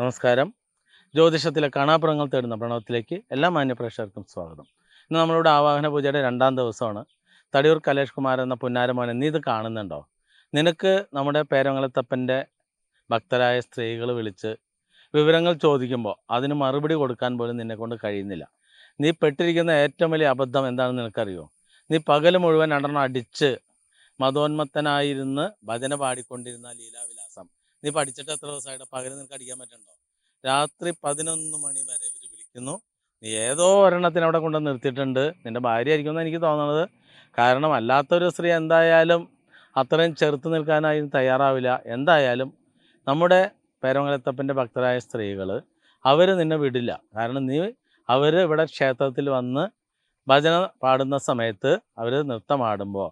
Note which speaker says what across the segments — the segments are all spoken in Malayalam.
Speaker 1: നമസ്കാരം. ജ്യോതിഷത്തിലെ കാണാപ്പുറങ്ങൾ തേടുന്ന പ്രണവത്തിലേക്ക് എല്ലാ മാന്യപ്രേക്ഷകർക്കും സ്വാഗതം. ഇന്ന് നമ്മളിവിടെ ആവാഹന പൂജയുടെ 2-ാം ദിവസമാണ്. തടിയൂർ കലേഷ് കുമാർ എന്ന പുന്നാരമോനെ, നീ ഇത് കാണുന്നുണ്ടോ? നിനക്ക് നമ്മുടെ പേരമംഗലത്തപ്പൻ്റെ ഭക്തരായ സ്ത്രീകൾ വിളിച്ച് വിവരങ്ങൾ ചോദിക്കുമ്പോൾ അതിന് മറുപടി കൊടുക്കാൻ പോലും നിന്നെക്കൊണ്ട് കഴിയുന്നില്ല. നീ പെട്ടിരിക്കുന്ന ഏറ്റവും വലിയ അബദ്ധം എന്താണെന്ന് നിനക്കറിയോ? നീ പകൽ മുഴുവൻ രണ്ടെണ്ണം അടിച്ച് മതോന്മത്തനായിരുന്ന് ഭജന പാടിക്കൊണ്ടിരുന്ന ലീലാവിലാസം നീ പഠിച്ചിട്ട് എത്ര ദിവസമായിട്ട് പകൽ നിനക്ക് അടിക്കാൻ പറ്റുന്നുണ്ടോ? രാത്രി 11 മണി വരെ ഇവർ വിളിക്കുന്നു. നീ ഏതോ ഒരെണ്ണത്തിന് അവിടെ കൊണ്ട് നിർത്തിയിട്ടുണ്ട്. നിൻ്റെ ഭാര്യ ആയിരിക്കുമെന്ന് എനിക്ക് തോന്നുന്നത്. കാരണം അല്ലാത്തൊരു സ്ത്രീ എന്തായാലും അത്രയും ചെറുത്ത് നിൽക്കാനായി തയ്യാറാവില്ല. എന്തായാലും നമ്മുടെ പേരമംഗലത്തപ്പൻ്റെ ഭക്തരായ സ്ത്രീകൾ അവർ നിന്നെ വിടില്ല. കാരണം അവർ ഇവിടെ ക്ഷേത്രത്തിൽ വന്ന് ഭജന പാടുന്ന സമയത്ത് അവർ നൃത്തമാടുമ്പോൾ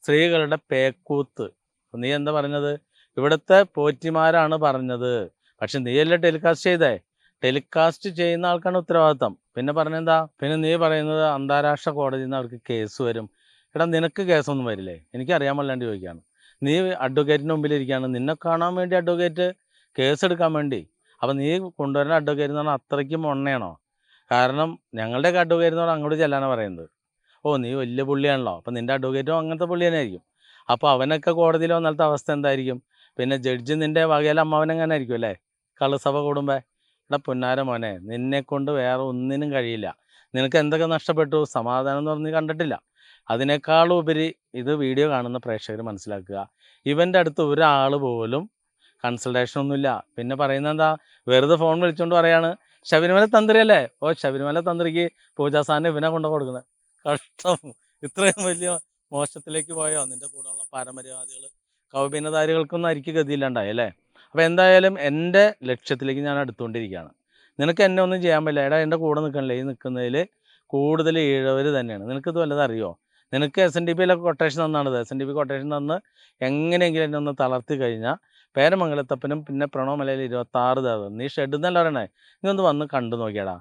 Speaker 1: സ്ത്രീകളുടെ പേക്കൂത്ത്, നീ എന്താ പറഞ്ഞത്? ഇവിടുത്തെ പോറ്റിമാരാണ് പറഞ്ഞത്. പക്ഷെ നീയല്ലേ ടെലികാസ്റ്റ് ചെയ്തേ? ടെലികാസ്റ്റ് ചെയ്യുന്ന ആൾക്കാണ് ഉത്തരവാദിത്തം. പിന്നെ പറഞ്ഞെന്താ? പിന്നെ നീ പറയുന്നത് അന്താരാഷ്ട്ര കോടതിയിൽ നിന്ന് അവർക്ക് കേസ് വരും. എടാ, നിനക്ക് കേസൊന്നും വരില്ലേ? എനിക്കറിയാൻ പാടില്ലാണ്ട് ചോദിക്കുകയാണ്. നീ അഡ്വക്കേറ്റിന് മുമ്പിലിരിക്കുകയാണ്. നിന്നെ കാണാൻ വേണ്ടി അഡ്വക്കേറ്റ് കേസ് എടുക്കാൻ വേണ്ടി. അപ്പം നീ കൊണ്ടുവരുന്ന അഡ്വക്കേറ്റ് എന്ന് പറഞ്ഞാൽ അത്രയ്ക്കും മൊണ്ണയാണോ? കാരണം ഞങ്ങളുടെയൊക്കെ അഡ്വക്കേറ്റ് എന്ന് പറഞ്ഞാൽ അങ്ങോട്ട് ചെല്ലാനാണ് പറയുന്നത്. ഓ, നീ വലിയ പുള്ളിയാണല്ലോ, അപ്പം നിൻ്റെ അഡ്വക്കേറ്റും അങ്ങനത്തെ പുള്ളി തന്നെ ആയിരിക്കും. അപ്പോൾ അവനൊക്കെ കോടതിയിൽ വന്നാലത്തെ അവസ്ഥ എന്തായിരിക്കും? പിന്നെ ജഡ്ജി നിൻ്റെ വകയിലെ അമ്മാവനെങ്ങനെ ആയിരിക്കും അല്ലേ? കള്ളുസഭ കൂടുമ്പോൾ. എടാ പുന്നാര മോനെ, നിന്നെക്കൊണ്ട് വേറെ ഒന്നിനും കഴിയില്ല. നിനക്ക് എന്തൊക്കെ നഷ്ടപ്പെട്ടു? സമാധാനം എന്ന് പറഞ്ഞ് കണ്ടിട്ടില്ല. അതിനേക്കാളും ഉപരി ഇത് വീഡിയോ കാണുന്ന പ്രേക്ഷകർ മനസ്സിലാക്കുക, ഇവൻ്റെ അടുത്ത് ഒരാൾ പോലും കൺസൾട്ടേഷൻ ഒന്നുമില്ല. പിന്നെ പറയുന്നത് എന്താ? വെറുതെ ഫോൺ വിളിച്ചുകൊണ്ട് പറയാണ് ശബരിമല തന്ത്രിയല്ലേ. ഓ, ശബരിമല തന്ത്രിക്ക് പൂജാസാധനം ഇവനെ കൊണ്ട് കൊടുക്കുന്നത്. കഷ്ടം. ഇത്രയും വലിയ മോശത്തിലേക്ക് പോയോ നിൻ്റെ കൂടെയുള്ള പാരമ്പര്യവാദികൾ? കൗപീനധാരികൾക്കൊന്നും അരിക്ക് ഗതിയില്ലാണ്ടായി അല്ലേ? അപ്പോൾ എന്തായാലും എൻ്റെ ലക്ഷ്യത്തിലേക്ക് ഞാൻ അടുത്തുകൊണ്ടിരിക്കുകയാണ്. നിനക്ക് എന്നെ ഒന്നും ചെയ്യാൻ പറ്റില്ല. എടാ, എൻ്റെ കൂടെ നിൽക്കണില്ലേ? ഈ നിൽക്കുന്നതിൽ കൂടുതൽ ഈഴവർ തന്നെയാണ്. നിനക്കിത് വല്ലതും അറിയോ? നിനക്ക് SNDP കൊട്ടേഷൻ തന്നാണിത്. SNDP കൊട്ടേഷൻ തന്ന് എങ്ങനെയെങ്കിലും എന്നെ ഒന്ന് തളർത്തി കഴിഞ്ഞാൽ പേരമംഗലത്തപ്പനും പിന്നെ പ്രണവ് മലയിൽ 26 ദേവതം. നീ ഷെഡ് എന്നല്ല പറയണേ. നീ ഒന്ന് വന്ന് കണ്ടു നോക്കിയാടാ.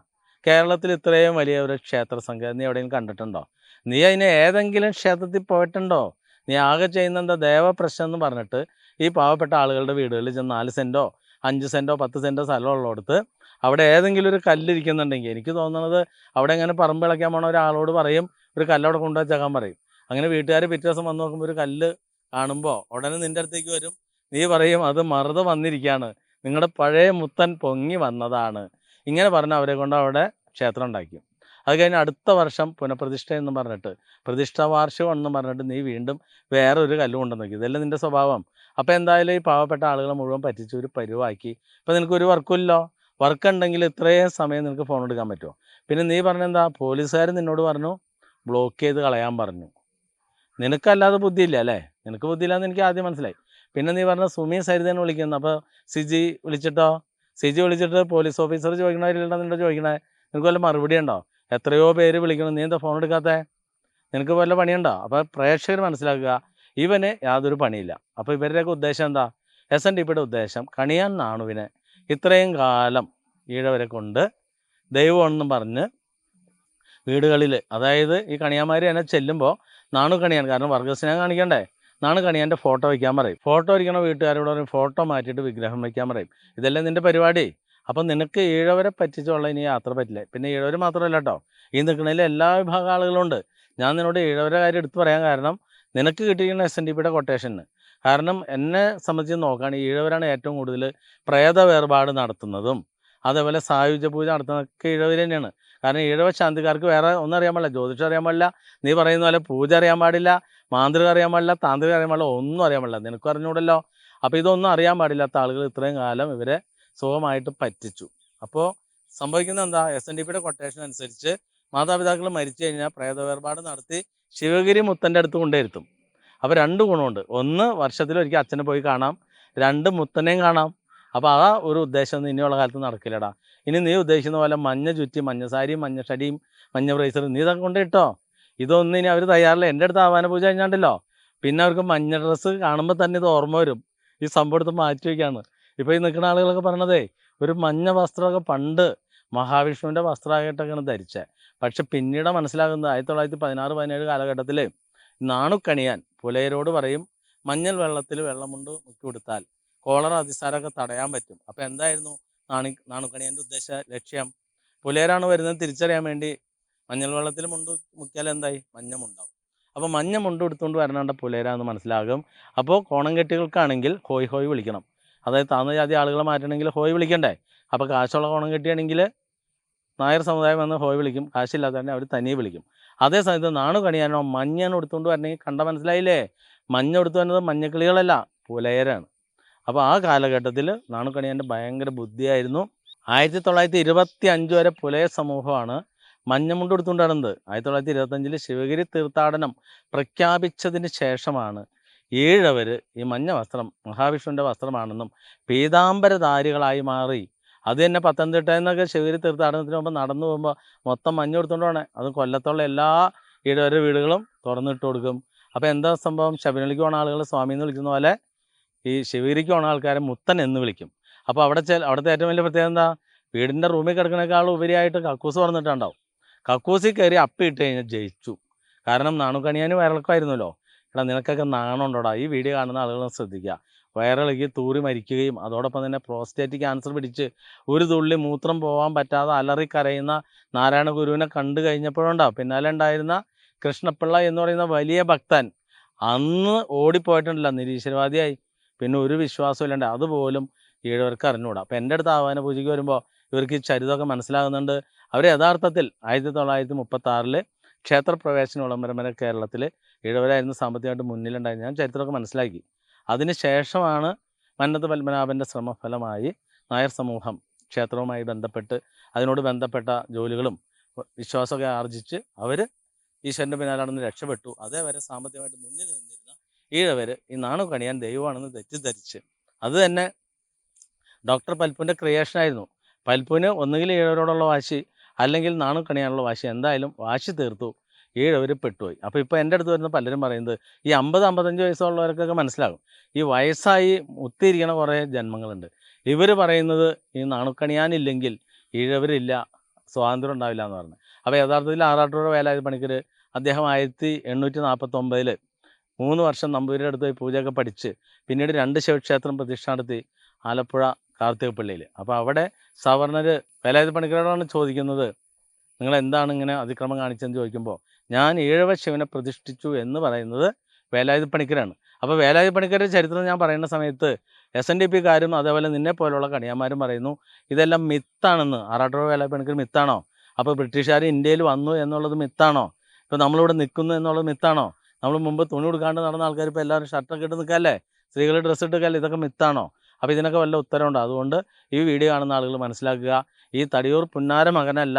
Speaker 1: കേരളത്തിൽ ഇത്രയും വലിയ ഒരു ക്ഷേത്ര സംഘം നീ എവിടെയെങ്കിലും കണ്ടിട്ടുണ്ടോ? നീ അതിന് ഏതെങ്കിലും ക്ഷേത്രത്തിൽ പോയിട്ടുണ്ടോ? നീ ആകെ ചെയ്യുന്ന എന്താ? ദേവപ്രശ്നം എന്ന് പറഞ്ഞിട്ട് ഈ പാവപ്പെട്ട ആളുകളുടെ വീടുകളിൽ ചെന്ന് 4 സെൻറ്റോ 5 സെൻറ്റോ 10 സെൻറ്റോ സ്ഥലമുള്ളടത്ത് അവിടെ ഏതെങ്കിലും ഒരു കല്ലിരിക്കുന്നുണ്ടെങ്കിൽ, എനിക്ക് തോന്നുന്നത് അവിടെ എങ്ങനെ പറമ്പ് ഇളക്കാൻ പോണ ഒരാളോട് പറയും ഒരു കല്ലവിടെ കൊണ്ടുവച്ചേക്കാൻ പറയും. അങ്ങനെ വീട്ടുകാർ പിറ്റേ ദിവസം വന്ന് നോക്കുമ്പോൾ ഒരു കല്ല് കാണുമ്പോൾ ഉടനെ നിൻ്റെ അടുത്തേക്ക് വരും. നീ പറയും അത് മറുത വന്നിരിക്കുകയാണ്, നിങ്ങളുടെ പഴയ മുത്തൻ പൊങ്ങി വന്നതാണ്. ഇങ്ങനെ പറഞ്ഞ് അവരെ കൊണ്ട് അവിടെ ക്ഷേത്രം ഉണ്ടാക്കി. അത് കഴിഞ്ഞ് അടുത്ത വർഷം പുനഃപ്രതിഷ്ഠ എന്ന് പറഞ്ഞിട്ട്, പ്രതിഷ്ഠാ വാർഷികം എന്ന് പറഞ്ഞിട്ട് നീ വീണ്ടും വേറെ ഒരു കല്ല് കൊണ്ടു നോക്കി. ഇതല്ലേ നിൻ്റെ സ്വഭാവം? അപ്പോൾ എന്തായാലും ഈ പാവപ്പെട്ട ആളുകളെ മുഴുവൻ പറ്റിച്ച് ഒരു പരുവാക്കി. ഇപ്പോൾ നിനക്കൊരു വർക്കുമില്ലോ. വർക്ക് ഉണ്ടെങ്കിൽ ഇത്രയും സമയം നിനക്ക് ഫോൺ എടുക്കാൻ പറ്റുമോ? പിന്നെ നീ പറഞ്ഞെന്താ? പോലീസുകാർ നിന്നോട് പറഞ്ഞു ബ്ലോക്ക് ചെയ്ത് കളയാൻ പറഞ്ഞു. നിനക്കല്ലാതെ ബുദ്ധിയില്ല അല്ലേ? നിനക്ക് ബുദ്ധിയില്ലാന്ന് എനിക്ക് ആദ്യം മനസ്സിലായി. പിന്നെ നീ പറഞ്ഞ സുമി സരിതനെ വിളിക്കുന്നു. അപ്പോൾ സിജി വിളിച്ചിട്ടോ? സിജി വിളിച്ചിട്ട് പോലീസ് ഓഫീസർ ചോദിക്കണവരില്ലല്ലോ നിന്നോട് ചോദിക്കണേ. നിനക്ക് വല്ല മറുപടി ഉണ്ടോ? എത്രയോ പേര് വിളിക്കണം, നീ എന്താ ഫോൺ എടുക്കാത്തേ? നിനക്ക് വല്ല പണിയുണ്ടോ? അപ്പോൾ പ്രേക്ഷകർ മനസ്സിലാക്കുക, ഇവന് യാതൊരു പണിയില്ല. അപ്പോൾ ഇവരുടെയൊക്കെ ഉദ്ദേശം എന്താ? SNDPയുടെ ഉദ്ദേശം കണിയാൻ നാണുവിനെ ഇത്രയും കാലം ഈഴവരെ കൊണ്ട് ദൈവമെന്നും പറഞ്ഞ് വീടുകളിൽ, അതായത് ഈ കണിയാന്മാർ തന്നെ ചെല്ലുമ്പോൾ നാണു കണിയാൻ, കാരണം വർഗസ്നേഹം കാണിക്കണ്ടേ, നാണു കണിയാൻ്റെ ഫോട്ടോ വയ്ക്കാൻ പറയും. ഫോട്ടോ വയ്ക്കണ വീട്ടുകാരോട് പറയും ഫോട്ടോ മാറ്റിയിട്ട് വിഗ്രഹം വയ്ക്കാൻ പറയും. ഇതല്ലേ നിൻ്റെ പരിപാടി? അപ്പം നിനക്ക് ഈഴവരെ പറ്റിച്ചുള്ള ഇനി യാത്ര പറ്റില്ല. പിന്നെ ഈഴവർ മാത്രമല്ല കേട്ടോ, ഈ നിൽക്കുന്നതിൽ എല്ലാ വിഭാഗം ആളുകളുണ്ട്. ഞാൻ നിന്നോട് ഈഴവരെ കാര്യം എടുത്തു പറയാൻ കാരണം നിനക്ക് കിട്ടിയിരിക്കുന്ന SNDPയുടെ കൊട്ടേഷന്. കാരണം എന്നെ സംബന്ധിച്ച് നോക്കുകയാണെങ്കിൽ ഈഴവരാണ് ഏറ്റവും കൂടുതൽ പ്രേത വേർപാട് നടത്തുന്നതും അതേപോലെ സായുജ്യ പൂജ നടത്തുന്നതൊക്കെ ഈഴവർ തന്നെയാണ്. കാരണം ഈഴവ ശാന്തിക്കാർക്ക് വേറെ ഒന്നും അറിയാൻ പാടില്ല. ജ്യോതിഷം അറിയാൻ പാടില്ല, നീ പറയുന്ന പോലെ പൂജ അറിയാൻ പാടില്ല, മാന്ത്രികം അറിയാൻ പാടില്ല, താന്ത്രികം അറിയാൻ പാടില്ല, ഒന്നും അറിയാൻ പാടില്ല. നിനക്കും അറിഞ്ഞൂടല്ലോ. അപ്പോൾ ഇതൊന്നും അറിയാൻ പാടില്ലാത്ത ആളുകൾ ഇത്രയും കാലം ഇവരെ സുഖമായിട്ട് പറ്റിച്ചു. അപ്പോൾ സംഭവിക്കുന്നത് എന്താ? SNDPയുടെ കൊട്ടേഷൻ അനുസരിച്ച് മാതാപിതാക്കൾ മരിച്ചു കഴിഞ്ഞാൽ പ്രേതവേർപാട് നടത്തി ശിവഗിരി മുത്തൻ്റെ അടുത്ത് കൊണ്ടുവരുത്തും. അപ്പോൾ 2 ഗുണമുണ്ട്. ഒന്ന്, വർഷത്തിലൊരിക്കൽ അച്ഛനെ പോയി കാണാം. 2, മുത്തനെയും കാണാം. അപ്പോൾ ആ ഒരു ഉദ്ദേശം ഇനിയുള്ള കാലത്ത് നടക്കില്ലടാ. ഇനി നീ ഉദ്ദേശിക്കുന്ന പോലെ മഞ്ഞ ചുറ്റി മഞ്ഞസാരിയും മഞ്ഞ ഷടിയും മഞ്ഞ ബ്രേസറും നീ ഇതൊക്കെ കൊണ്ട് ഇട്ടോ. ഇതൊന്നും ഇനി അവർ തയ്യാറില്ല. എൻ്റെ അടുത്ത് ആവാന പൂജ കഴിഞ്ഞാണ്ടല്ലോ പിന്നെ അവർക്ക് മഞ്ഞ ഡ്രസ്സ് കാണുമ്പോൾ തന്നെ ഇത് ഓർമ്മ വരും. ഈ സംഭവം എടുത്ത് മാറ്റി വയ്ക്കുകയാണ്. ഇപ്പോൾ ഈ നിൽക്കുന്ന ആളുകളൊക്കെ പറഞ്ഞതേ, ഒരു മഞ്ഞ വസ്ത്രമൊക്കെ പണ്ട് മഹാവിഷ്ണുവിൻ്റെ വസ്ത്രമായിട്ടൊക്കെയാണ് ധരിച്ചത്. പക്ഷെ പിന്നീട് മനസ്സിലാകുന്നത് 1916-17 കാലഘട്ടത്തിൽ നാണുക്കണിയാൻ പുലയരോട് പറയും മഞ്ഞൾ വെള്ളത്തിൽ വെള്ളം കൊണ്ട് മുക്കി കൊടുത്താൽ കോളറ അതിസാരമൊക്കെ തടയാൻ പറ്റും. അപ്പോൾ എന്തായിരുന്നു? നാണുക്കണിയൻ്റെ ഉദ്ദേശ ലക്ഷ്യം. പുലയരാണ് വരുന്നത് തിരിച്ചറിയാൻ വേണ്ടി മഞ്ഞൾ വെള്ളത്തിൽ മുണ്ട് മുക്കിയാൽ എന്തായി മഞ്ഞമുണ്ടാവും. അപ്പോൾ മഞ്ഞ മുണ്ട് എടുത്തുകൊണ്ട് വരണേണ്ട പുലയരാന്ന് മനസ്സിലാകും. അപ്പോൾ കോണം കെട്ടികൾക്കാണെങ്കിൽ ഹോയ് ഹോയ് വിളിക്കണം. അതായത് താഴ്ന്ന ജാതി ആളുകളെ മാറ്റണമെങ്കിൽ ഹോയ് വിളിക്കണ്ടേ. അപ്പോൾ കാശുള്ള കോണം കെട്ടിയാണെങ്കിൽ നായർ സമുദായം വന്ന് ഹോയ് വിളിക്കും, കാശില്ലാത്തവരെ അവർ തനിയെ വിളിക്കും. അതേ സമയത്ത് നാണു കണിയാനോ മഞ്ഞാണ് എടുത്തുകൊണ്ട് വരണമെങ്കിൽ കണ്ട മനസ്സിലായില്ലേ, മഞ്ഞ എടുത്തു വരുന്നത് മഞ്ഞക്കിളികളല്ല, പുലയരാണ്. അപ്പോൾ ആ കാലഘട്ടത്തിൽ നാണു കണിയാൻ്റെ ഭയങ്കര ബുദ്ധിയായിരുന്നു. 1925 വരെ പുലയ സമൂഹമാണ് മഞ്ഞമുണ്ട് എടുത്തുകൊണ്ട് നടന്നത്. 1925 ശിവഗിരി തീർത്ഥാടനം പ്രഖ്യാപിച്ചതിന് ശേഷമാണ് ഈഴവർ ഈ മഞ്ഞ വസ്ത്രം മഹാവിഷ്ണുവിൻ്റെ വസ്ത്രമാണെന്നും പീതാംബരധാരികളായി മാറി. അത് തന്നെ പത്തനംതിട്ടയിൽ നിന്നൊക്കെ ശിവഗിരി തീർത്ഥാടനത്തിന് മുമ്പ് നടന്നു പോകുമ്പോൾ മൊത്തം മഞ്ഞ കൊടുത്തുകൊണ്ട് പോകണേ. അത് കൊല്ലത്തുള്ള എല്ലാ ഈഴവരുടെ വീടുകളും തുറന്നിട്ട് കൊടുക്കും. അപ്പോൾ എന്താ സംഭവം, ശബരിമലയ്ക്ക് പോണ ആളുകൾ സ്വാമി എന്ന് വിളിക്കുന്ന പോലെ ഈ ശിവഗിരിക്ക് പോണ ആൾക്കാരെ മുത്തൻ എന്ന് വിളിക്കും. അപ്പോൾ അവിടുത്തെ ഏറ്റവും വലിയ പ്രത്യേകത എന്താ, വീടിൻ്റെ റൂമിൽ കിടക്കണേക്കാൾ ഉപരിയായിട്ട് കക്കൂസ് തുറന്നിട്ടുണ്ടാവും. കക്കൂസിൽ കയറി അപ്പിട്ട് കഴിഞ്ഞാൽ ജയിച്ചു. കാരണം നാണുക്കണിയാന് വയറിളക്കമായിരുന്നല്ലോ. എടാ നിനക്കൊക്കെ നാണമുണ്ടോടാ, ഈ വീഡിയോ കാണുന്ന ആളുകളെ ശ്രദ്ധിക്കുക. വയറിളകി തൂറി മരിക്കുകയും അതോടൊപ്പം തന്നെ പ്രോസ്റ്റേറ്റ് ക്യാൻസർ പിടിച്ച് ഒരു തുള്ളി മൂത്രം പോകാൻ പറ്റാതെ അലറി കരയുന്ന നാരായണ ഗുരുവിനെ കണ്ടു കഴിഞ്ഞപ്പോഴുണ്ടാവും പിന്നാലെ ഉണ്ടായിരുന്ന കൃഷ്ണപിള്ള എന്ന് പറയുന്ന വലിയ ഭക്തൻ അന്ന് ഓടിപ്പോയിട്ടുണ്ടല്ലോ, നിരീശ്വരവാദിയായി. പിന്നെ ഒരു വിശ്വാസം ഇല്ലാണ്ട് അതുപോലും ഈഴവർക്ക് അറിഞ്ഞുകൂടാ. അപ്പോൾ എൻ്റെ അടുത്ത് ആവാന പൂജയ്ക്ക് വരുമ്പോൾ ഇവർക്ക് ഈ ചരിതമൊക്കെ മനസ്സിലാകുന്നുണ്ട്. അവർ യഥാർത്ഥത്തിൽ 1936 ക്ഷേത്രപ്രവേശന വിളംബരം വരെ കേരളത്തിൽ ഈഴവരായിരുന്നു സാമ്പത്തികമായിട്ട് മുന്നിലുണ്ടായത്. ഞാൻ ചരിത്രമൊക്കെ മനസ്സിലാക്കി. അതിന് ശേഷമാണ് മന്നത്ത് പത്മനാഭൻ്റെ ശ്രമഫലമായി നായർ സമൂഹം ക്ഷേത്രവുമായി ബന്ധപ്പെട്ട് അതിനോട് ബന്ധപ്പെട്ട ജോലികളും വിശ്വാസമൊക്കെ ആർജിച്ച് അവർ ഈശ്വരൻ്റെ പിന്നാലെ നടന്ന് രക്ഷപ്പെട്ടു. അതേവരെ സാമ്പത്തികമായിട്ട് മുന്നിൽ നിന്നിരുന്ന ഈഴവർ ഈ നാണു കണിയാൻ ദൈവമാണെന്ന് തെറ്റിദ്ധരിച്ച്, അത് തന്നെ ഡോക്ടർ പൽപ്പുവിൻ്റെ ക്രിയേഷനായിരുന്നു. പൽപ്പുവിന് ഒന്നുകിൽ ഈഴവരോടുള്ള വാശി അല്ലെങ്കിൽ നാണു കണിയാനുള്ള വാശി, എന്തായാലും വാശി തീർത്തു, ഈഴവർ പെട്ടുപോയി. അപ്പോൾ ഇപ്പോൾ എൻ്റെ അടുത്ത് വരുന്ന പലരും പറയുന്നത് ഈ 50-55 വയസ്സുള്ളവർക്കൊക്കെ മനസ്സിലാകും, ഈ വയസ്സായി മുത്തിയിരിക്കണ കുറേ ജന്മങ്ങളുണ്ട്. ഇവർ പറയുന്നത് ഈ നാണുക്കണിയാനില്ലെങ്കിൽ ഈഴവരില്ല, സ്വാതന്ത്ര്യം ഉണ്ടാവില്ല എന്ന് പറഞ്ഞു. അപ്പോൾ യഥാർത്ഥത്തിൽ ആറാട്ടുപുഴ വേലായുധ പണിക്കർ അദ്ദേഹം 1849 3 വർഷം നമ്പൂതിരിയുടെ അടുത്ത് പോയി പൂജയൊക്കെ പഠിച്ച് പിന്നീട് 2 ശിവക്ഷേത്രം പ്രതിഷ്ഠ നടത്തി ആലപ്പുഴ കാർത്തികപ്പള്ളിയിൽ. അപ്പോൾ അവിടെ സവർണർ വേലായുധ പണിക്കരോടാണ് ചോദിക്കുന്നത്, നിങ്ങൾ എന്താണ് ഇങ്ങനെ അതിക്രമം കാണിച്ചതെന്ന് ചോദിക്കുമ്പോൾ ഞാൻ ഈഴവ ശിവനെ പ്രതിഷ്ഠിച്ചു എന്ന് പറയുന്നത് വേലായുധ പണിക്കരാണ്. അപ്പോൾ വേലായുധ പണിക്കരുടെ ചരിത്രം ഞാൻ പറയുന്ന സമയത്ത് SNDPക്കാരും അതേപോലെ നിന്നെ പോലുള്ള കണിയാന്മാരും പറയുന്നു ഇതെല്ലാം മിത്താണെന്ന്. ആറാട്ടുപുഴ വേലായുധ പണിക്കർ മിത്താണോ? അപ്പോൾ ബ്രിട്ടീഷുകാർ ഇന്ത്യയിൽ വന്നു എന്നുള്ളത് മിത്താണോ? ഇപ്പോൾ നമ്മളിവിടെ നിൽക്കുന്നു എന്നുള്ളത് മിത്താണോ? നമ്മൾ മുമ്പ് തുണി കൊടുക്കാണ്ട് നടന്ന ആൾക്കാർ ഇപ്പോൾ എല്ലാവരും ഷർട്ടൊക്കെ ഇട്ട് നിൽക്കാല്ലേ, സ്ത്രീകൾ ഡ്രസ്സ് ഇട്ടൊക്കെയല്ലേ, ഇതൊക്കെ മിത്താണോ? അപ്പോൾ ഇതിനൊക്കെ വല്ല ഉത്തരവുണ്ടോ? അതുകൊണ്ട് ഈ വീഡിയോ കാണുന്ന ആളുകൾ മനസ്സിലാക്കുക, ഈ തടിയൂർ പുന്നാര മകനല്ല.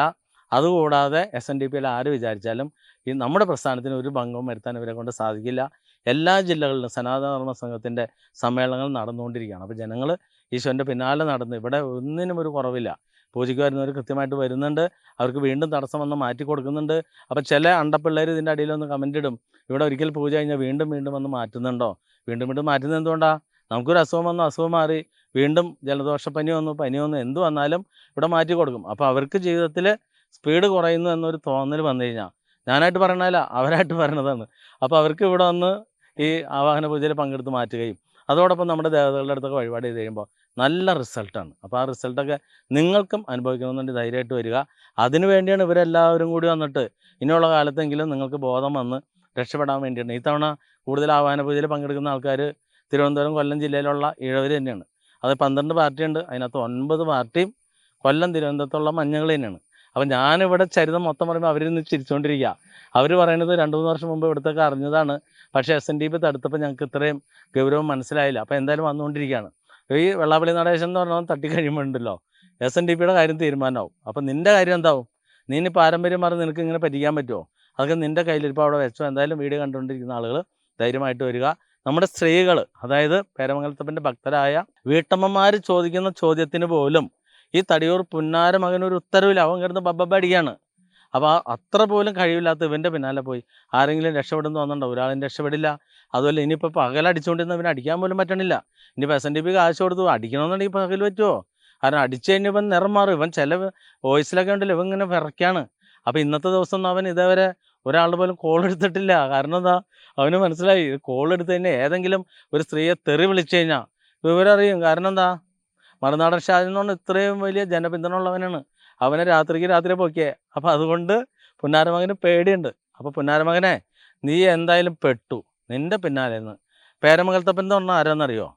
Speaker 1: അതുകൂടാതെ SNDPയിൽ ആര് വിചാരിച്ചാലും ഈ നമ്മുടെ പ്രസ്ഥാനത്തിന് ഒരു ഭംഗവും വരുത്താൻ ഇവരെ കൊണ്ട് സാധിക്കില്ല. എല്ലാ ജില്ലകളിലും സനാതന ധർമ്മ സംഘത്തിൻ്റെ സമ്മേളനങ്ങൾ നടന്നുകൊണ്ടിരിക്കുകയാണ്. അപ്പോൾ ജനങ്ങൾ ഈശോൻ്റെ പിന്നാലെ നടന്ന് ഇവിടെ ഒന്നിനും ഒരു കുറവില്ല. പൂജയ്ക്ക് വരുന്നവർ കൃത്യമായിട്ട് വരുന്നുണ്ട്, അവർക്ക് വീണ്ടും തടസ്സം വന്ന് മാറ്റി കൊടുക്കുന്നുണ്ട്. അപ്പോൾ ചില അണ്ടപ്പിള്ളേർ ഇതിൻ്റെ അടിയിലൊന്ന് കമൻ്റ് ഇടും, ഇവിടെ ഒരിക്കൽ പൂജ കഴിഞ്ഞാൽ വീണ്ടും വീണ്ടും വന്ന് മാറ്റുന്നുണ്ടോ? വീണ്ടും മാറ്റുന്നത് എന്തുകൊണ്ടാണ്? നമുക്കൊരു അസുഖം വന്നു, അസുഖം മാറി, വീണ്ടും ജലദോഷപ്പനി വന്നു എന്ത് വന്നാലും ഇവിടെ മാറ്റി കൊടുക്കും. അപ്പോൾ അവർക്ക് ജീവിതത്തിൽ സ്പീഡ് കുറയുന്നു എന്നൊരു തോന്നൽ വന്നു കഴിഞ്ഞാൽ, ഞാനായിട്ട് പറയണതല്ല, അവരായിട്ട് പറയണതാണ്. അപ്പോൾ അവർക്ക് ഇവിടെ വന്ന് ഈ ആവാഹന പൂജയിൽ പങ്കെടുത്ത് മാറ്റുകയും അതോടൊപ്പം നമ്മുടെ ദേവതകളുടെ അടുത്തൊക്കെ വഴിപാട് ചെയ്ത് കഴിയുമ്പോൾ നല്ല റിസൾട്ടാണ്. അപ്പോൾ ആ റിസൾട്ടൊക്കെ നിങ്ങൾക്കും അനുഭവിക്കണമെന്നുണ്ട്, ധൈര്യമായിട്ട് വരിക. അതിനു വേണ്ടിയാണ് ഇവരെല്ലാവരും കൂടി വന്നിട്ട് ഇനിയുള്ള കാലത്തെങ്കിലും നിങ്ങൾക്ക് ബോധം വന്ന് രക്ഷപ്പെടാൻ വേണ്ടിയാണ്. ഇത്തവണ കൂടുതൽ ആവാഹന പൂജയിൽ പങ്കെടുക്കുന്ന ആൾക്കാർ തിരുവനന്തപുരം കൊല്ലം ജില്ലയിലുള്ള ഈഴവർ തന്നെയാണ്. അത് 12 പാർട്ടിയുണ്ട്, അതിനകത്ത് 9 പാർട്ടിയും കൊല്ലം തിരുവനന്തപുരത്തുള്ള മഞ്ഞകൾ തന്നെയാണ്. അപ്പം ഞാനിവിടെ ചരിതം മൊത്തം പറയുമ്പോൾ അവരിന്ന് ചിരിച്ചുകൊണ്ടിരിക്കുക. അവർ പറയുന്നത് 2-3 വർഷം മുമ്പ് ഇവിടുത്തൊക്കെ അറിഞ്ഞതാണ്, പക്ഷേ SNDP തടുത്തപ്പോൾ ഞങ്ങൾക്ക് ഇത്രയും ഗൗരവം മനസ്സിലായില്ല. അപ്പോൾ എന്തായാലും വന്നുകൊണ്ടിരിക്കുകയാണ്. ഈ വെള്ളാപ്പള്ളി നടേശൻ എന്ന് പറഞ്ഞാൽ തട്ടിക്കഴിയുമ്പോഴുണ്ടല്ലോ SNDPയുടെ കാര്യം തീരുമാനമാവും. അപ്പം നിൻ്റെ കാര്യം എന്താവും? നീ ഇനി പാരമ്പര്യം പറഞ്ഞ് നിനക്ക് ഇങ്ങനെ പറ്റിക്കാൻ പറ്റുമോ? അതൊക്കെ നിൻ്റെ കയ്യിലിപ്പോൾ അവിടെ വെച്ചോ. എന്തായാലും വീഡിയോ കണ്ടുകൊണ്ടിരിക്കുന്ന ആളുകൾ ധൈര്യമായിട്ട് വരിക. നമ്മുടെ സ്ത്രീകൾ, അതായത് പേരമംഗലത്തപ്പൻ്റെ ഭക്തരായ വീട്ടമ്മമാർ ചോദിക്കുന്ന ചോദ്യത്തിന് പോലും ഈ തടിയൂർ പുന്നാര മകനൊരു ഉത്തരവില്ല, അവൻ കിടന്ന് ബബ്ബടിയാണ്. അപ്പോൾ അത്ര പോലും കഴിവില്ലാത്ത ഇവൻ്റെ പിന്നാലെ പോയി ആരെങ്കിലും രക്ഷപ്പെടുന്നു തോന്നുന്നുണ്ടോ? ഒരാളും രക്ഷപ്പെടില്ല. അതുപോലെ ഇനിയിപ്പോൾ പകലടിച്ചുകൊണ്ടിരുന്ന ഇവനെ അടിക്കാൻ പോലും പറ്റണില്ല. ഇനിയിപ്പോൾ SNDP കാശ് കൊടുത്തു അടിക്കണമെന്നുണ്ടെങ്കിൽ പകൽ പറ്റുമോ? കാരണം അടിച്ചു കഴിഞ്ഞാൽ ഇവൻ നിറം മാറും. ഇവൻ ചില വോയിസിലൊക്കെ ഉണ്ടല്ലോ ഇവൻ ഇങ്ങനെ വിറയ്ക്കാണ്. അപ്പോൾ ഇന്നത്തെ ദിവസം അവൻ ഇതേവരെ ഒരാളുടെ പോലും കോൾ എടുത്തിട്ടില്ല. കാരണം എന്താ, അവന് മനസ്സിലായി കോൾ എടുത്ത് കഴിഞ്ഞാൽ ഏതെങ്കിലും ഒരു സ്ത്രീയെ തെറി വിളിച്ചു കഴിഞ്ഞാൽ വിവരം അറിയും. കാരണം എന്താ, മറുനാടൻ ഷാജി എന്ന് പറഞ്ഞാൽ ഇത്രയും വലിയ ജനപിന്തുണ ഉള്ളവനാണ്. അവനെ രാത്രിക്ക് രാത്രി പൊക്കിയേ. അപ്പോൾ അതുകൊണ്ട് പുന്നാരമകന് പേടിയുണ്ട്. അപ്പോൾ പുന്നാരമകനെ നീ എന്തായാലും പെട്ടു, നിൻ്റെ പിന്നാലെ നിന്ന്. പേരമംഗലത്തപ്പൻ എന്ന് പറഞ്ഞാൽ ആരാന്നറിയോ?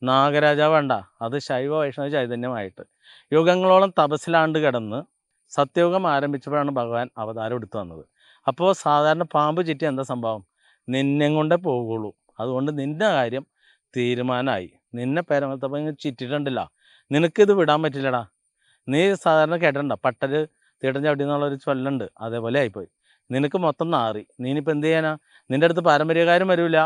Speaker 1: നാഗരാജാവ് വേണ്ട, അത് ശൈവ വൈഷ്ണവ ചൈതന്യമായിട്ട് യുഗങ്ങളോളം തപസ്സിലാണ്ട് കിടന്ന് സത്യയുഗം ആരംഭിച്ചപ്പോഴാണ് ഭഗവാൻ അവതാരം എടുത്തു വന്നത്. അപ്പോൾ സാധാരണ പാമ്പ് ചുറ്റി എന്താ സംഭവം? നിന്നെ കൊണ്ടേ പോകുള്ളൂ. അതുകൊണ്ട് നിൻ്റെ കാര്യം തീരുമാനമായി. നിന്നെ പേരമംഗലത്തപ്പൻ ചുറ്റിട്ടുണ്ടല്ലോ, നിനക്കിത് വിടാൻ പറ്റില്ലടാ. നീ സാധാരണ കേട്ടിട്ടുണ്ടോ പട്ടര് തീട്ടൻ ചവിട്ടി എന്നുള്ളൊരു ചൊല്ലുണ്ട്, അതേപോലെ ആയിപ്പോയി. നിനക്ക് മൊത്തം നാറി. നീ ഇനിയിപ്പോൾ എന്ത് ചെയ്യാനാ? നിൻ്റെ അടുത്ത് പാരമ്പര്യക്കാരും വരില്ല,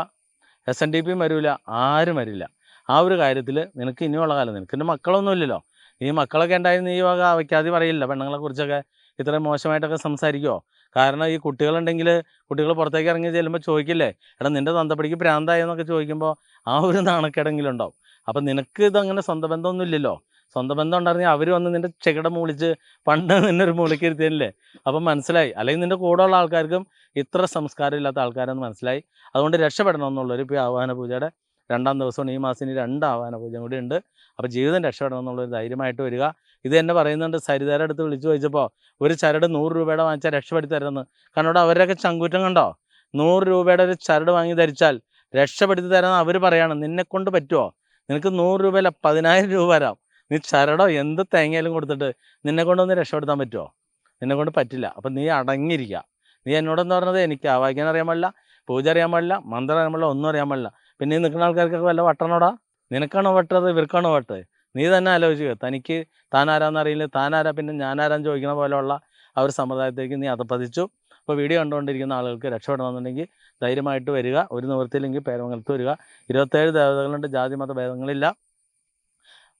Speaker 1: SNDPയും വരില്ല, ആരും വരില്ല. ആ ഒരു കാര്യത്തിൽ നിനക്ക് ഇനിയുള്ള കാലം, നിനക്ക് എൻ്റെ മക്കളൊന്നും ഇല്ലല്ലോ. ഈ മക്കളൊക്കെ ഉണ്ടായി നീ വക അവയ്ക്കാതെ പറയില്ല പെണ്ണുങ്ങളെ കുറിച്ചൊക്കെ ഇത്രയും മോശമായിട്ടൊക്കെ സംസാരിക്കുമോ? കാരണം ഈ കുട്ടികളുണ്ടെങ്കിൽ കുട്ടികൾ പുറത്തേക്ക് ഇറങ്ങി ചെല്ലുമ്പോൾ ചോദിക്കില്ലേ, എടാ നിൻ്റെ തന്തപ്പടിക്ക് പ്രാന്തായെന്നൊക്കെ ചോദിക്കുമ്പോൾ ആ ഒരു നാണക്കേടെങ്കിലും ഉണ്ടാവും. അപ്പം നിനക്ക് ഇതങ്ങനെ സ്വന്തം ബന്ധമൊന്നും ഇല്ലല്ലോ. സ്വന്തം ബന്ധം ഉണ്ടായിരുന്നെങ്കിൽ അവർ വന്ന് നിൻ്റെ ചെകിട മൂളിച്ച് പണ്ട് നിന്നെ ഒരു മൂളിക്ക് ഇരുത്തിയല്ലേ. അപ്പം മനസ്സിലായി, അല്ലെങ്കിൽ നിൻ്റെ കൂടെയുള്ള ആൾക്കാർക്കും ഇത്ര സംസ്കാരം ഇല്ലാത്ത ആൾക്കാരെന്ന് മനസ്സിലായി. അതുകൊണ്ട് രക്ഷപ്പെടണം എന്നുള്ളൊരു ഇപ്പോൾ ആവാഹന പൂജയുടെ 2-ാം ദിവസമാണ്. ഈ മാസം ഇനി 2 ആവാഹന പൂജയും കൂടി ഉണ്ട്. അപ്പോൾ ജീവിതം രക്ഷപ്പെടണം എന്നുള്ളൊരു ധൈര്യമായിട്ട് വരിക. ഇത് തന്നെ പറയുന്നുണ്ട്. സരിതയുടെ അടുത്ത് വിളിച്ചു ചോദിച്ചപ്പോൾ ഒരു ചരട് 100 രൂപയുടെ വാങ്ങിച്ചാൽ രക്ഷപ്പെടുത്തി തരുമെന്ന്. കാരണം അവരുടെയൊക്കെ ചങ്കൂറ്റം കണ്ടോ? 100 രൂപയുടെ ഒരു ചരട് വാങ്ങി ധരിച്ചാൽ രക്ഷപ്പെടുത്തി തരാമെന്ന് അവർ പറയാണ്. നിന്നെക്കൊണ്ട് പറ്റുമോ? നിനക്ക് 100 രൂപയല്ല 10,000 രൂപ തരാം. നീ ചരടോ എന്ത് തേങ്ങയിലും കൊടുത്തിട്ട് നിന്നെക്കൊണ്ടൊന്ന് രക്ഷപ്പെടുത്താൻ പറ്റുമോ? നിന്നെക്കൊണ്ട് പറ്റില്ല. അപ്പം നീ അടങ്ങിയിരിക്കുക. നീ എന്നോടെന്ന് പറഞ്ഞത് എനിക്ക് വായിക്കാൻ അറിയാൻ പാടില്ല, പൂജ അറിയാൻ പാടില്ല, മന്ത്രം അറിയാൻ പാടില്ല, ഒന്നും അറിയാൻ പാടില്ല. പിന്നെ ഈ നിൽക്കുന്ന ആൾക്കാർക്കൊക്കെ വല്ല വട്ടണോടാ? നിനക്കാണോ വട്ടത്, ഇവർക്കാണോ വട്ട്? നീ തന്നെ ആലോചിക്കുക. തനിക്ക് താനാരാന്ന് അറിയില്ല, താനാരാ പിന്നെ ഞാനാരാന്ന് ചോദിക്കണ പോലെയുള്ള ആ ഒരു സമ്പ്രദായത്തേക്ക് നീ അധപ്പതിച്ചു. അപ്പോൾ വീഡിയോ കണ്ടുകൊണ്ടിരിക്കുന്ന ആളുകൾക്ക് രക്ഷപ്പെടണമെന്നുണ്ടെങ്കിൽ ധൈര്യമായിട്ട് വരിക. ഒരു നിവൃത്തിയില്ലെങ്കിൽ പേരമംഗലത്ത് വരിക. 27 ദേവതകളുണ്ട്, ജാതി മത ഭേദങ്ങളില്ല.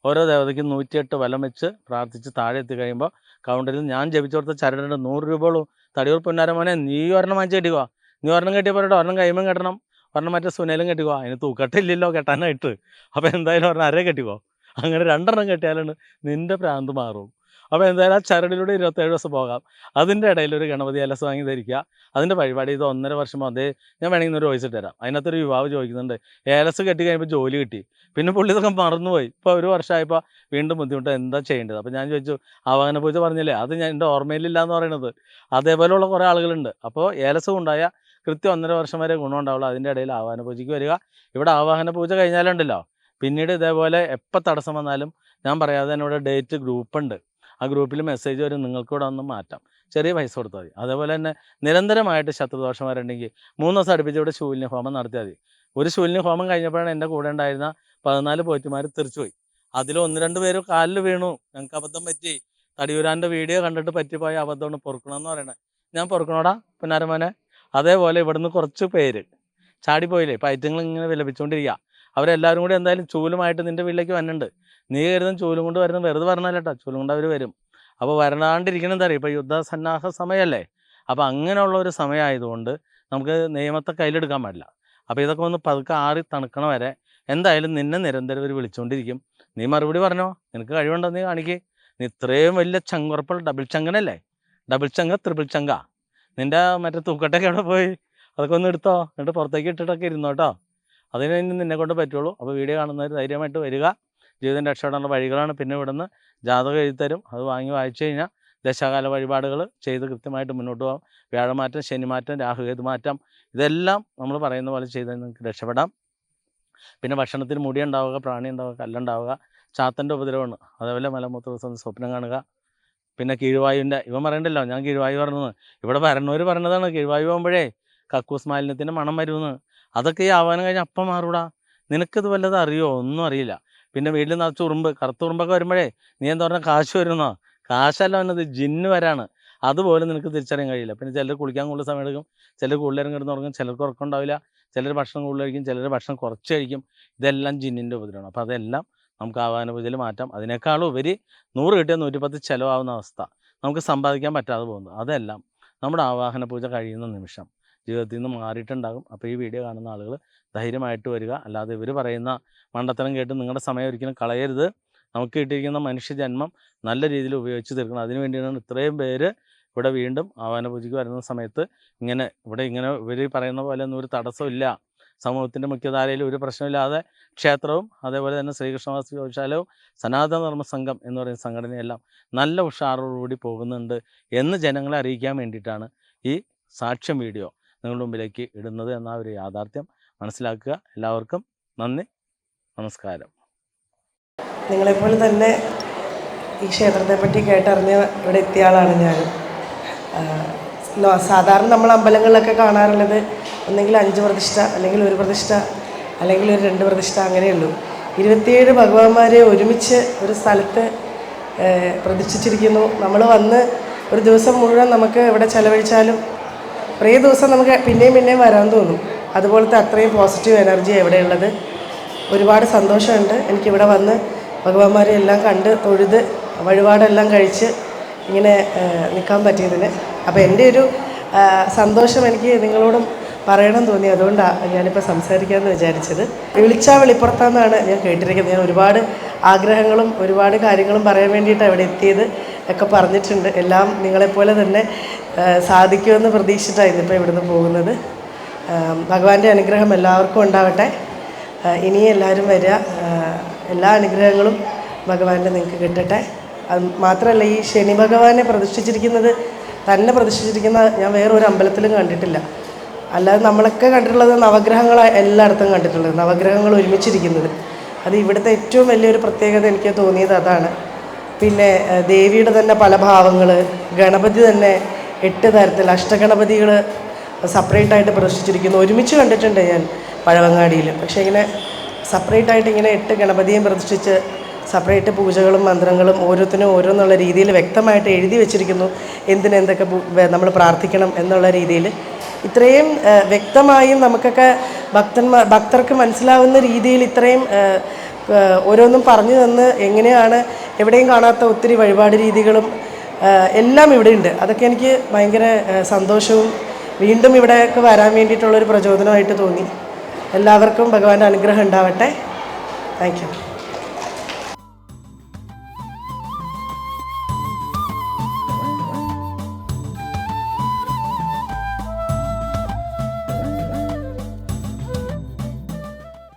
Speaker 1: ഓരോ ദേവതയ്ക്കും 108 വലം വെച്ച് പ്രാർത്ഥിച്ച് താഴെ എത്തി കഴിയുമ്പോൾ കൗണ്ടറിൽ ഞാൻ ജപിച്ചു കൊടുത്ത ചരടുണ്ട് 100 രൂപയുള്ളൂ. തടിയൂർ പുന്നാരമോനെ നീ ഒരെണ്ണം വാങ്ങിച്ച് കെട്ടിക്കോ. നീ ഒരെണ്ണം കെട്ടിയ പോരട്ടോ, ഒരെണ്ണം കൈമം കെട്ടണം, ഒരെണ്ണം മറ്റേ സുനയിലും കെട്ടിക്കോ. അതിന് തൂക്കട്ടില്ലല്ലോ കെട്ടാനായിട്ട്. അപ്പോൾ എന്തായാലും ഒരെണ്ണം അരേ കെട്ടിക്കോ. അങ്ങനെ 2 കെട്ടിയാലാണ് നിൻ്റെ ഭ്രാന്ത് മാറും. അപ്പോൾ എന്തായാലും ആ ചരടിലൂടെ 27 ദിവസം പോകാം. അതിൻ്റെ ഇടയിൽ ഒരു ഗണപതി അലസ് വാങ്ങി ധരിക്കുക. അതിൻ്റെ വഴിപാട് ഇത് 1.5 വർഷം അതേ. ഞാൻ വേണമെങ്കിൽ ഒരു വോയിസ് ഇട്ട് തരാം. അതിനകത്തൊരു യുവാവ് ചോദിക്കുന്നുണ്ട്, ഏലസ് കെട്ടി കഴിയുമ്പോൾ ജോലി കിട്ടി, പിന്നെ പുള്ളി ഇതൊക്കെ മറന്നുപോയി. ഇപ്പോൾ 1 വർഷമായപ്പോൾ വീണ്ടും ബുദ്ധിമുട്ട്, എന്താ ചെയ്യേണ്ടത്? അപ്പോൾ ഞാൻ ചോദിച്ചു, ആവാഹന പൂജ പറഞ്ഞില്ലേ, അത് ഞാൻ എൻ്റെ ഓർമ്മയിലില്ല എന്ന് പറയുന്നത്. അതേപോലെയുള്ള കുറേ ആളുകളുണ്ട്. അപ്പോൾ ഏലസ് ഉണ്ടായ കൃത്യം 1.5 വർഷം വരെ ഗുണം ഉണ്ടാവുള്ളൂ. അതിൻ്റെ ഇടയിൽ ആവാഹന പൂജയ്ക്ക് വരിക. ഇവിടെ ആവാഹന പൂജ കഴിഞ്ഞാലുണ്ടല്ലോ, പിന്നീട് ഇതേപോലെ എപ്പോൾ തടസ്സം വന്നാലും ഞാൻ പറയാതെ തന്നെ ഇവിടെ ഡേറ്റ് ഗ്രൂപ്പുണ്ട്. ആ ഗ്രൂപ്പിൽ മെസ്സേജ് വരും, നിങ്ങൾക്കൂടെ ഒന്ന് മാറ്റാം, ചെറിയ പൈസ കൊടുത്താൽ മതി. അതേപോലെ തന്നെ നിരന്തരമായിട്ട് ശത്രുദോഷം വരണ്ടെങ്കിൽ 3 ദിവസം അടുപ്പിച്ച് ഇവിടെ ശൂലിനി ഹോമം നടത്തിയാൽ മതി. ഒരു ശൂലിനി ഹോമം കഴിഞ്ഞപ്പോഴാണ് എൻ്റെ കൂടെ ഉണ്ടായിരുന്ന 14 പോറ്റുമാർ തെറിച്ചുപോയി. അതിൽ 1-2 പേര് കാലിൽ വീണു. ഞങ്ങൾക്ക് അബദ്ധം പറ്റി, തടിയൂരാൻ്റെ വീഡിയോ കണ്ടിട്ട് പറ്റിപ്പോയ അബദ്ധമാണ്, പൊറുക്കണമെന്ന് പറയണേ. ഞാൻ പൊറുക്കണോടാ പുന്നാരമോനെ. അതേപോലെ ഇവിടുന്ന് കുറച്ച് പേര് ചാടിപ്പോയില്ലേ, പയറ്റങ്ങൾ ഇങ്ങനെ വിലപിച്ചുകൊണ്ടിരിക്കുക. അവരെല്ലാവരും കൂടി എന്തായാലും ചൂലുമായിട്ട് നിൻ്റെ വീട്ടിലേക്ക് വന്നിട്ടുണ്ട്. നീ കരുതും ചൂലും കൊണ്ട് വരുന്നത് വെറുതെ പറഞ്ഞാൽ കേട്ടോ, ചൂലും കൊണ്ട് അവർ വരും. അപ്പോൾ വരാണ്ടിരിക്കണം എന്താ അറിയുക, ഇപ്പോൾ യുദ്ധസന്നാഹ സമയമല്ലേ. അപ്പോൾ അങ്ങനെയുള്ള ഒരു സമയമായതുകൊണ്ട് നമുക്ക് നിയമത്തെ കയ്യിലെടുക്കാൻ പാടില്ല. അപ്പോൾ ഇതൊക്കെ ഒന്ന് പതുക്കെ ആറി തണുക്കണ വരെ എന്തായാലും നിന്നെ നിരന്തരം ഇവർ വിളിച്ചുകൊണ്ടിരിക്കും. നീ മറുപടി പറഞ്ഞോ, നിനക്ക് കഴിവുണ്ടോ നീ കാണിക്ക്. നീ ഇത്രയും വലിയ ചങ്കുറപ്പുള്ള ഡബിൾ ചങ്കനല്ലേ, ഡബിൾ ചങ്ക ട്രിപ്പിൾ ചങ്ക. നിൻ്റെ മറ്റേ തൂക്കട്ടൊക്കെ എവിടെ പോയി? അതൊക്കെ ഒന്ന് എടുത്തോ, എന്നിട്ട് പുറത്തേക്ക് ഇട്ടിട്ടൊക്കെ ഇരുന്നോ കേട്ടോ. അതിന് നിന്നെ കൊണ്ട് പറ്റുള്ളൂ. അപ്പോൾ വീഡിയോ കാണുന്നവർ ധൈര്യമായിട്ട് വരിക. ജീവിതം രക്ഷപ്പെടാനുള്ള വഴികളാണ്. പിന്നെ ഇവിടുന്ന് ജാതകം എഴുതിത്തരും, അത് വായിച്ചു കഴിഞ്ഞാൽ ദശാകാല വഴിപാടുകൾ ചെയ്ത് കൃത്യമായിട്ട് മുന്നോട്ട് പോകാം. വ്യാഴമാറ്റം, ശനിമാറ്റം, രാഹുകേതു മാറ്റം, ഇതെല്ലാം നമ്മൾ പറയുന്ന പോലെ ചെയ്താൽ നിങ്ങൾക്ക് രക്ഷപ്പെടാം. പിന്നെ ഭക്ഷണത്തിന് മുടി ഉണ്ടാവുക, പ്രാണി ഉണ്ടാവുക, കല്ലുണ്ടാവുക, ചാത്തൻ്റെ ഉപദ്രവമാണ്. അതേപോലെ മലമൂത്ര ദിവസം സ്വപ്നം കാണുക. പിന്നെ കീഴ്വായുവിൻ്റെ ഇവൻ പറയണ്ടല്ലോ, ഞാൻ കീഴ്വായു പറഞ്ഞത് ഇവിടെ വരണവർ പറഞ്ഞതാണ്. കീഴ്വായു പോകുമ്പോഴേ കക്കൂസ് മാലിന്യത്തിൻ്റെ മണം വരുമെന്ന്. അതൊക്കെ ഈ ആവാനം കഴിഞ്ഞ് അപ്പം മാറൂടാ. നിനക്കിത് വല്ലതും അറിയോ? ഒന്നും അറിയില്ല. പിന്നെ വീട്ടിൽ നിറച്ച് ഉറുമ്പ്, കറുത്ത ഉറുമ്പൊക്കെ വരുമ്പോഴേ നീ എന്താ പറഞ്ഞാൽ കാശ് വരുന്നോ? കാശല്ല വന്നത്, ജിന്ന് വരാണ്. അതുപോലെ നിനക്ക് തിരിച്ചറിയാൻ കഴിയില്ല. പിന്നെ ചിലർ കുളിക്കാൻ കൂടുതൽ സമയം എടുക്കും, ചിലർ കൂടുതൽ കിടന്ന് ഉറങ്ങും, ചിലർക്ക് ഉറക്കം ഉണ്ടാവില്ല, ചിലർ ഭക്ഷണം കൂടുതൽ കഴിക്കും, ചിലർ ഭക്ഷണം കുറച്ച് കഴിക്കും. ഇതെല്ലാം ജിന്നിൻ്റെ ഉപദ്രവമാണ്. അപ്പോൾ അതെല്ലാം നമുക്ക് ആവാഹന പൂജയിൽ മാറ്റാം. അതിനേക്കാളും ഉപരി 100 കിട്ടിയാൽ 110 ചിലവാകുന്ന അവസ്ഥ, നമുക്ക് സമ്പാദിക്കാൻ പറ്റാതെ പോകുന്നു. അതെല്ലാം നമ്മുടെ ആവാഹന പൂജ കഴിയുന്ന നിമിഷം ജീവിതത്തിൽ നിന്ന് മാറിയിട്ടുണ്ടാകും. അപ്പോൾ ഈ വീഡിയോ കാണുന്ന ആളുകൾ ധൈര്യമായിട്ട് വരിക. അല്ലാതെ ഇവർ പറയുന്ന മണ്ടത്തരം കേട്ട് നിങ്ങളുടെ സമയം ഒരിക്കലും കളയരുത്. നമുക്ക് കിട്ടിയിരിക്കുന്ന മനുഷ്യജന്മം നല്ല രീതിയിൽ ഉപയോഗിച്ച് തീർക്കണം. അതിനു വേണ്ടിയാണ് ഇത്രയും പേര് ഇവിടെ വീണ്ടും ആവാഹന പൂജയ്ക്ക് വരുന്ന സമയത്ത് ഇങ്ങനെ ഇവർ പറയുന്ന പോലെ ഒന്നും ഒരു തടസ്സമില്ല, സമൂഹത്തിൻ്റെ മുഖ്യധാരയിൽ ഒരു പ്രശ്നമില്ലാതെ ക്ഷേത്രവും അതേപോലെ തന്നെ ശ്രീകൃഷ്ണവാസ ഗോശാലവും സനാതന ധർമ്മ സംഘം എന്ന് പറയുന്ന സംഘടനയെല്ലാം നല്ല ഉഷാറോടുകൂടി പോകുന്നുണ്ട് എന്ന് ജനങ്ങളെ അറിയിക്കാൻ വേണ്ടിയിട്ടാണ് ഈ സാക്ഷ്യം വീഡിയോ നിങ്ങളുടെ മുമ്പിലേക്ക് ഇടുന്നത് എന്ന ഒരു യാഥാർത്ഥ്യം മനസ്സിലാക്കുക. എല്ലാവർക്കും നന്ദി, നമസ്കാരം.
Speaker 2: നിങ്ങളെപ്പോലെ തന്നെ ഈ ക്ഷേത്രത്തെപ്പറ്റി കേട്ടറിഞ്ഞ് ഇവിടെ എത്തിയ ആളാണ് ഞാൻ. സാധാരണ നമ്മൾ അമ്പലങ്ങളിലൊക്കെ കാണാറുള്ളത് ഒന്നെങ്കിൽ 5 പ്രതിഷ്ഠ, അല്ലെങ്കിൽ 1 പ്രതിഷ്ഠ, അല്ലെങ്കിൽ ഒരു 2 പ്രതിഷ്ഠ, അങ്ങനെയുള്ളൂ. 27 ഭഗവാന്മാരെ ഒരുമിച്ച് ഒരു സ്ഥലത്ത് പ്രതിഷ്ഠിച്ചിരിക്കുന്നു. നമ്മൾ വന്ന് ഒരു ദിവസം മുഴുവൻ നമുക്ക് ഇവിടെ ചെലവഴിച്ചാലും കുറേ ദിവസം നമുക്ക് പിന്നെയും വരാൻ തോന്നും. അതുപോലത്തെ അത്രയും പോസിറ്റീവ് എനർജി എവിടെയുള്ളത്. ഒരുപാട് സന്തോഷമുണ്ട് എനിക്കിവിടെ വന്ന് ഭഗവാന്മാരെ എല്ലാം കണ്ട് തൊഴുത് വഴിപാടെല്ലാം കഴിച്ച് ഇങ്ങനെ നിൽക്കാൻ പറ്റിയതിന്. അപ്പോൾ എൻ്റെ ഒരു സന്തോഷം എനിക്ക് നിങ്ങളോടും പറയണം തോന്നി. അതുകൊണ്ടാണ് ഞാനിപ്പോൾ സംസാരിക്കാമെന്ന് വിചാരിച്ചത്. വിളിച്ചാൽ വെളിപ്പുറത്താന്നാണ് ഞാൻ കേട്ടിരിക്കുന്നത്. ഞാൻ ഒരുപാട് ആഗ്രഹങ്ങളും ഒരുപാട് കാര്യങ്ങളും പറയാൻ വേണ്ടിയിട്ടാണ് ഇവിടെ എത്തിയത് ഒക്കെ പറഞ്ഞിട്ടുണ്ട്. എല്ലാം നിങ്ങളെപ്പോലെ തന്നെ സാധിക്കുമെന്ന് പ്രതീക്ഷിച്ചിട്ടാണ് ഇന്നിപ്പോൾ ഇവിടുന്ന് പോകുന്നത്. ഭഗവാന്റെ അനുഗ്രഹം എല്ലാവർക്കും ഉണ്ടാവട്ടെ. ഇനിയും എല്ലാവരും വരിക. എല്ലാ അനുഗ്രഹങ്ങളും ഭഗവാന്റെ നിങ്ങൾക്ക് കിട്ടട്ടെ. അത് മാത്രമല്ല, ഈ ശനി ഭഗവാനെ പ്രതിഷ്ഠിച്ചിരിക്കുന്നത് ഞാൻ വേറൊരു അമ്പലത്തിലും കണ്ടിട്ടില്ല. അല്ലാതെ നമ്മളൊക്കെ കണ്ടിട്ടുള്ളത് നവഗ്രഹങ്ങൾ എല്ലായിടത്തും കണ്ടിട്ടുള്ളത്, നവഗ്രഹങ്ങൾ ഒരുമിച്ചിരിക്കുന്നത്. അത് ഇവിടുത്തെ ഏറ്റവും വലിയൊരു പ്രത്യേകത എനിക്ക് തോന്നിയത് അതാണ്. പിന്നെ ദേവിയുടെ തന്നെ പല ഭാവങ്ങൾ, ഗണപതി തന്നെ 8 തരത്തിൽ അഷ്ടഗണപതികൾ സെപ്പറേറ്റായിട്ട് പ്രതിഷ്ഠിച്ചിരിക്കുന്നു. ഒരുമിച്ച് കണ്ടിട്ടുണ്ട് ഞാൻ പഴവങ്ങാടിയിൽ. പക്ഷേ ഇങ്ങനെ സെപ്പറേറ്റായിട്ട് ഇങ്ങനെ 8 ഗണപതിയും പ്രതിഷ്ഠിച്ച് സെപ്പറേറ്റ് പൂജകളും മന്ത്രങ്ങളും ഓരോത്തിനും ഓരോന്നുള്ള രീതിയിൽ വ്യക്തമായിട്ട് എഴുതി വെച്ചിരിക്കുന്നു. എന്തൊക്കെ നമ്മൾ പ്രാർത്ഥിക്കണം എന്നുള്ള രീതിയിൽ ഇത്രയും വ്യക്തമായും നമുക്കൊക്കെ ഭക്തർക്ക് മനസ്സിലാവുന്ന രീതിയിൽ ഇത്രയും ഓരോന്നും പറഞ്ഞു തന്ന് എങ്ങനെയാണ് എവിടെയും കാണാത്ത ഒത്തിരി വഴിപാട് രീതികളും എല്ലാം ഇവിടെയുണ്ട്. അതൊക്കെ എനിക്ക് ഭയങ്കര സന്തോഷവും വീണ്ടും ഇവിടെയൊക്കെ വരാൻ വേണ്ടിയിട്ടുള്ളൊരു പ്രചോദനമായിട്ട് തോന്നി. എല്ലാവർക്കും ഭഗവാന്റെ അനുഗ്രഹം ഉണ്ടാവട്ടെ. Thank you.